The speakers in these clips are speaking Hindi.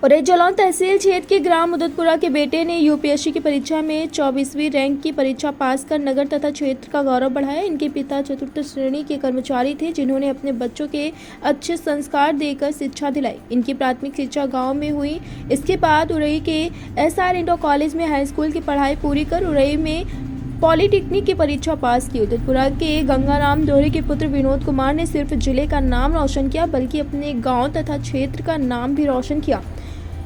और जलौन तहसील क्षेत्र के ग्राम उदतपुरा के बेटे ने यूपीएससी की परीक्षा में 24वीं रैंक की परीक्षा पास कर नगर तथा क्षेत्र का गौरव बढ़ाया। इनके पिता चतुर्थ श्रेणी के कर्मचारी थे, जिन्होंने अपने बच्चों के अच्छे संस्कार देकर शिक्षा दिलाई। इनकी प्राथमिक शिक्षा गांव में हुई। इसके बाद उरई के एसआर इंटर कॉलेज में हाई स्कूल की पढ़ाई पूरी कर उरई में पॉलिटेक्निक की परीक्षा पास की। उदयपुरा के गंगाराम दोहरे के पुत्र विनोद कुमार ने सिर्फ जिले का नाम रोशन किया, बल्कि अपने गांव तथा क्षेत्र का नाम भी रोशन किया।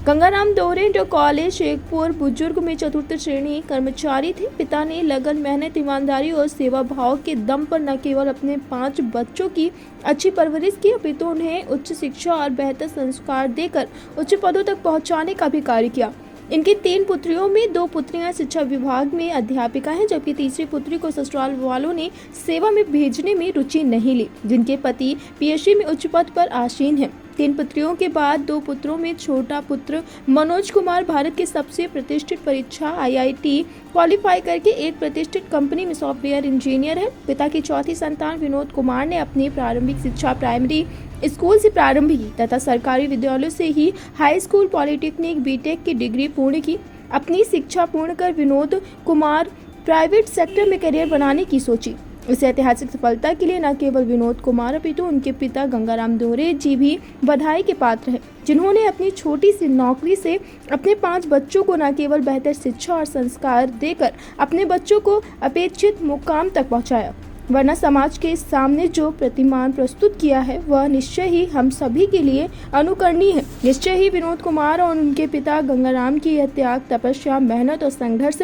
गंगाराम दोहरे इंटर कॉलेज शेखपुर बुजुर्ग में चतुर्थ श्रेणी कर्मचारी थे। पिता ने लगन, मेहनत, ईमानदारी और सेवा भाव के दम पर न केवल अपने 5 बच्चों की अच्छी परवरिश की, अपितु उन्हें उच्च शिक्षा और बेहतर संस्कार देकर उच्च पदों तक पहुंचाने का भी कार्य किया। इनकी 3 पुत्रियों में 2 पुत्रियां शिक्षा विभाग में अध्यापिका हैं, जबकि तीसरी पुत्री को ससुराल वालों ने सेवा में भेजने में रुचि नहीं ली, जिनके पति पीएचडी में उच्च पद पर आसीन हैं। 3 पुत्रियों के बाद 2 पुत्रों में छोटा पुत्र मनोज कुमार भारत की सबसे प्रतिष्ठित परीक्षा आईआईटी क्वालिफाई करके एक प्रतिष्ठित कंपनी में सॉफ्टवेयर इंजीनियर है। पिता की चौथी संतान विनोद कुमार ने अपनी प्रारंभिक शिक्षा प्राइमरी स्कूल से प्रारंभ की तथा सरकारी विद्यालयों से ही हाई स्कूल, पॉलिटेक्निक, बीटेक की डिग्री पूर्ण की। अपनी शिक्षा पूर्ण कर विनोद कुमार प्राइवेट सेक्टर में करियर बनाने की सोची। इस ऐतिहासिक सफलता के लिए न केवल विनोद कुमार अपितु उनके पिता गंगाराम दोहरे जी भी बधाई के पात्र हैं, जिन्होंने अपनी छोटी सी नौकरी से अपने 5 बच्चों को न केवल बेहतर शिक्षा और संस्कार देकर अपने बच्चों को अपेक्षित मुकाम तक पहुंचाया, वरना समाज के सामने जो प्रतिमान प्रस्तुत किया है वह निश्चय ही हम सभी के लिए अनुकरणीय है। निश्चय ही विनोद कुमार और उनके पिता गंगाराम की यह त्याग, तपस्या, मेहनत और संघर्ष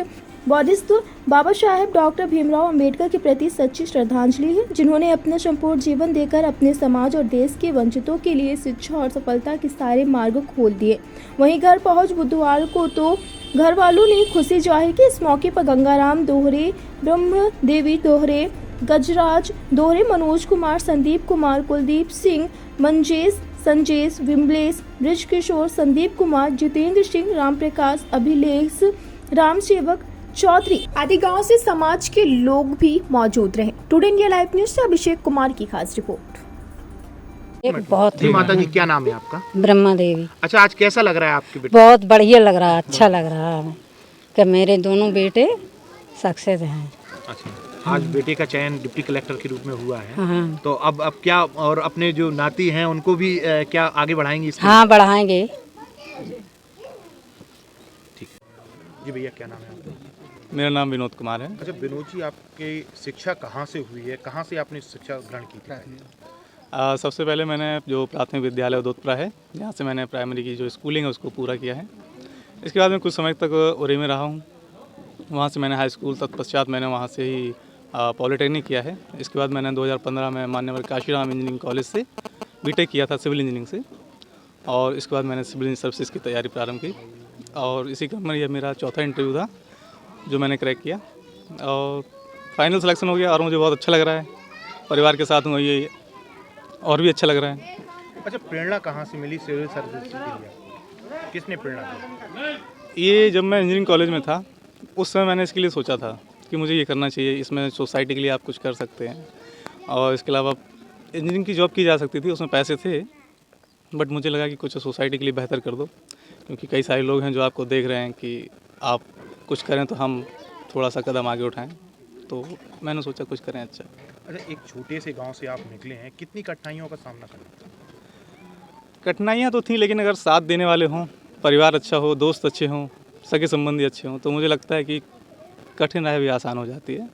बौद्धिस्त बाबा साहेब डॉक्टर भीमराव अंबेडकर के प्रति सच्ची श्रद्धांजलि है, जिन्होंने अपना संपूर्ण जीवन देकर अपने समाज और देश के वंचितों के लिए शिक्षा और सफलता के सारे मार्ग खोल दिए। वहीं घर पहुंच बुधवार को तो घर वालों ने खुशी जाहिर की। इस मौके पर गंगाराम दोहरे, ब्रह्म देवी दोहरे, गजराज दोहरे, मनोज कुमार, संदीप कुमार, कुलदीप सिंह, मंजेश, संजेश, विमलेश, ब्रिजकिशोर, संदीप कुमार, जितेंद्र सिंह, रामप्रकाश, अभिलेख, राम सेवक चौधरी आदि गांव से समाज के लोग भी मौजूद रहे। टुडे इंडिया लाइव न्यूज से अभिषेक कुमार की खास रिपोर्ट। बहुत जी माता जी, क्या नाम है आपका? ब्रह्मा देवी। अच्छा, आज कैसा लग रहा है आपके बेटे? बहुत बढ़िया लग रहा है, अच्छा लग रहा है कि मेरे दोनों बेटे सक्सेस हैं। अच्छा, आज बेटे का चयन डिप्टी कलेक्टर के रूप में हुआ है। हाँ, तो अब क्या, और अपने जो नाती हैं उनको भी क्या आगे बढ़ाएंगे इसको? हाँ बढ़ाएंगे। ठीक है जी। भैया, क्या नाम है आपका? मेरा नाम विनोद कुमार है। अच्छा विनोद जी, आपकी शिक्षा कहाँ से हुई है, कहाँ से आपने शिक्षा ग्रहण की थी? सबसे पहले मैंने जो प्राथमिक विद्यालय उदतपुरा है, यहाँ से मैंने प्राइमरी की जो स्कूलिंग है उसको पूरा किया है। इसके बाद मैं कुछ समय तक उरई में रहा हूँ। वहाँ से मैंने हाई स्कूल, तत्पश्चात मैंने वहाँ से ही पॉलिटेक्निक किया है। इसके बाद मैंने 2015 में मान्यवर काशीराम इंजीनियरिंग कॉलेज से बीटेक किया था सिविल इंजीनियरिंग से, और इसके बाद मैंने सिविल सर्विसेज की तैयारी प्रारंभ की, और इसी क्रम में यह मेरा चौथा इंटरव्यू था जो मैंने क्रैक किया और फाइनल सिलेक्शन हो गया, और मुझे बहुत अच्छा लग रहा है। परिवार के साथ हूँ, ये और भी अच्छा लग रहा है। अच्छा, प्रेरणा कहाँ से मिली सिविल सर्विस के लिए? किसने प्रेरणा दी? ये जब मैं इंजीनियरिंग कॉलेज में था उस समय मैंने इसके लिए सोचा था कि मुझे ये करना चाहिए, इसमें सोसाइटी के लिए आप कुछ कर सकते हैं, और इसके अलावा इंजीनियरिंग की जॉब की जा सकती थी, उसमें पैसे थे, बट मुझे लगा कि कुछ सोसाइटी के लिए बेहतर कर दो, क्योंकि कई सारे लोग हैं जो आपको देख रहे हैं कि आप कुछ करें तो हम थोड़ा सा कदम आगे उठाएं, तो मैंने सोचा कुछ करें। अच्छा, एक छोटे से गांव से आप निकले हैं, कितनी कठिनाइयों का सामना करना? कठिनाइयाँ तो थी, लेकिन अगर साथ देने वाले हों, परिवार अच्छा हो, दोस्त अच्छे हों, सगे संबंधी अच्छे हों, तो मुझे लगता है कि कठिन राह भी आसान हो जाती है।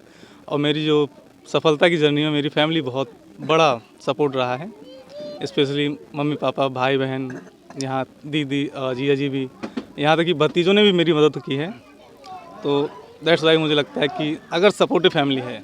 और मेरी जो सफलता की जर्नी में मेरी फैमिली बहुत बड़ा सपोर्ट रहा है, स्पेशली मम्मी पापा, भाई बहन, यहाँ दीदी, जीजा जी भी, यहाँ तक कि भतीजों ने भी मेरी मदद की है। तो दैट्स वाई मुझे लगता है कि अगर सपोर्टिव फैमिली है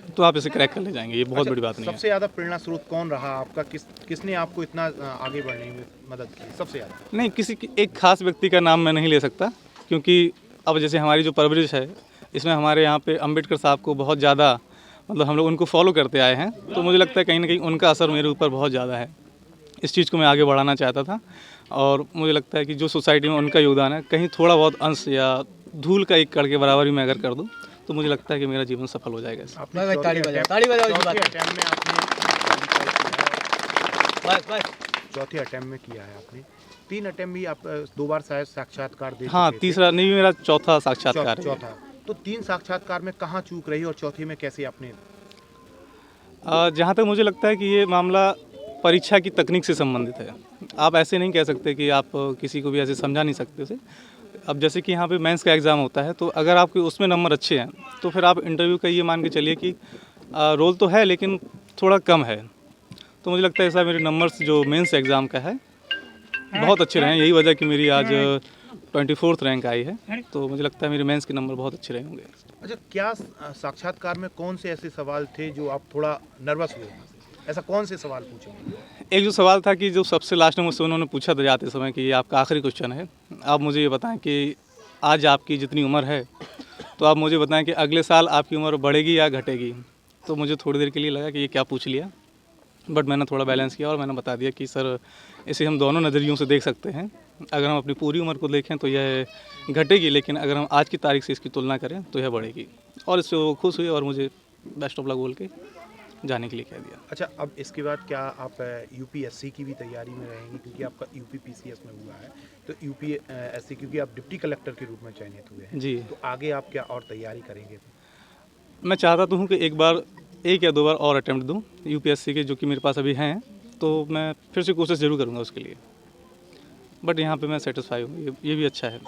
तो आप इसे क्रैक कर ले जाएंगे, ये बहुत बड़ी बात नहीं है। सबसे ज़्यादा प्रेरणा स्रोत कौन रहा आपका? किसने आपको इतना आगे बढ़ने में मदद की सबसे ज़्यादा? नहीं, किसी एक खास व्यक्ति का नाम मैं नहीं ले सकता, क्योंकि अब जैसे हमारी जो परवरिश है इसमें हमारे यहाँ पे अंबेडकर साहब को बहुत ज़्यादा, मतलब हम लोग उनको फॉलो करते आए हैं, तो मुझे लगता है कहीं ना कहीं उनका असर मेरे ऊपर बहुत ज़्यादा है। इस चीज़ को मैं आगे बढ़ाना चाहता था, और मुझे लगता है कि जो सोसाइटी में उनका योगदान है, कहीं थोड़ा बहुत अंश या धूल का एक कण के बराबर भी मैं अगर कर दूं, तो मुझे लगता है कि मेरा जीवन सफल हो जाएगा। चौथे अटेम्प्ट में किया है आपने, 3 अटेम्प्ट भी आप 2 बार शायद साक्षात्कार दे हाँ, चुके थे। तीसरा नहीं, मेरा चौथा साक्षात्कार है। चौथा, तो 3 साक्षात्कार में कहाँ चूक रही और चौथे में कैसे आपने? जहाँ तक मुझे लगता है कि ये मामला परीक्षा की तकनीक से संबंधित है। आप ऐसे नहीं कह सकते कि आप किसी को भी ऐसे समझा नहीं सकते उसे। अब जैसे कि यहाँ पे मेंस का एग्ज़ाम होता है, तो अगर आपके उसमें नंबर अच्छे हैं तो फिर आप इंटरव्यू का ये मान के चलिए कि रोल तो है लेकिन थोड़ा कम है। तो मुझे लगता है ऐसा मेरे नंबर्स जो मेंस एग्ज़ाम का है बहुत अच्छे रहे हैं। यही वजह कि मेरी आज 24th रैंक आई है। तो मुझे लगता है मेरे मेंस के नंबर बहुत अच्छे रहे होंगे। अच्छा, क्या साक्षात्कार में कौन से ऐसे सवाल थे जो आप थोड़ा नर्वस हुए? ऐसा कौन से सवाल पूछेंगे? एक जो सवाल था कि जो सबसे लास्ट में मुझसे उन्होंने पूछा था जाते समय कि ये आपका आखिरी क्वेश्चन है, आप मुझे ये बताएं कि आज आपकी जितनी उम्र है तो आप मुझे बताएं कि अगले साल आपकी उम्र बढ़ेगी या घटेगी। तो मुझे थोड़ी देर के लिए लगा कि ये क्या पूछ लिया, बट मैंने थोड़ा बैलेंस किया और मैंने बता दिया कि सर इसे हम दोनों नज़रियों से देख सकते हैं। अगर हम अपनी पूरी उम्र को देखें तो यह घटेगी, लेकिन अगर हम आज की तारीख से इसकी तुलना करें तो यह बढ़ेगी। और इससे वो खुश हुए और मुझे बेस्ट ऑफ लक बोल के जाने के लिए कह दिया। अच्छा, अब इसके बाद क्या आप यूपीएससी की भी तैयारी में रहेंगे, क्योंकि आपका यूपीपीसीएस में हुआ है, तो यूपीएससी क्योंकि आप डिप्टी कलेक्टर के रूप में चयनित हुए हैं जी, तो आगे आप क्या और तैयारी करेंगे? मैं चाहता तो हूँ कि एक या 2 बार और अटैम्प्ट दूँ यूपीएससी के, जो कि मेरे पास अभी हैं, तो मैं फिर से कोशिश ज़रूर करूँगा उसके लिए। बट यहाँ पे मैं सेटिस्फाई हूँ, ये भी अच्छा है।